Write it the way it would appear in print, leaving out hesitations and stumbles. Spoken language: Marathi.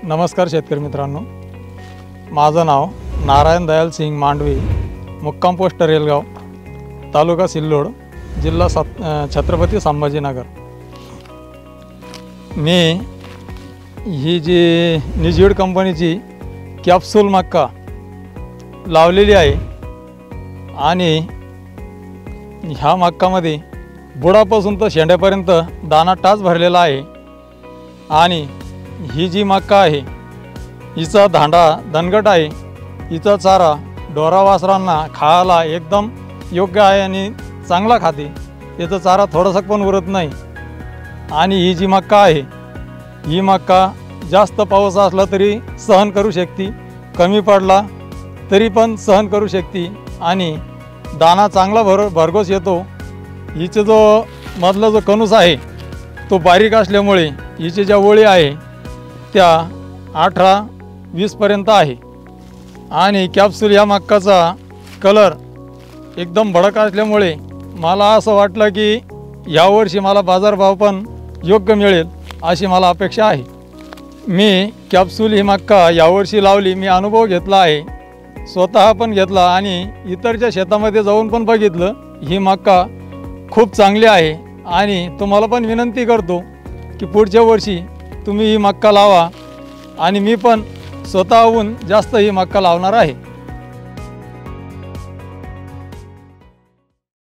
नमस्कार शेतकरी मित्रांनो, माझं नाव नारायण दयाल सिंग मांडवी, मुक्काम पोस्ट रेलगाव, तालुका सिल्लोड, जिल्हा छत्रपती संभाजीनगर। मी ही जी निजीड कंपनीची कॅप्सूल मक्का लावलेली आहे आणि ह्या मक्कामध्ये बुडापासून तर शेंड्यापर्यंत दाना टाच भरलेला आहे। आणि ही जी मक्का आहे हिचा धांडा दणकट आहे, हिचा चारा ढोरा वासरांना खायला एकदम योग्य आहे आणि चांगला खाते। याचा चारा थोडासा पण उरत नाही। आणि ही जी मक्का आहे ही मक्का जास्त पाऊस असला तरी सहन करू शकते, कमी पडला तरी पण सहन करू शकते आणि दाना चांगला भरघोस येतो। हिचे जो मधला जो कणूस आहे तो बारीक असल्यामुळे हिचे ज्या ओळी आहे त्या 18-20 पर्यंत आहे। आणि कॅप्सूल या मक्काचा कलर एकदम भडक असल्यामुळे मला असं वाटलं की यावर्षी मला बाजारभाव पण योग्य मिळेल अशी मला अपेक्षा आहे। मी कॅप्सूल ही मक्का यावर्षी लावली, मी अनुभव घेतला आहे, स्वतः पण घेतला आणि इतरच्या शेतामध्ये जाऊन पण बघितलं। ही मक्का खूप चांगली आहे आणि तुम्हाला पण विनंती करतो की पुढच्या वर्षी तुम्ही ही मक्का लावा आणि मी पण स्वतःहून जास्त ही मक्का लावणार आहे।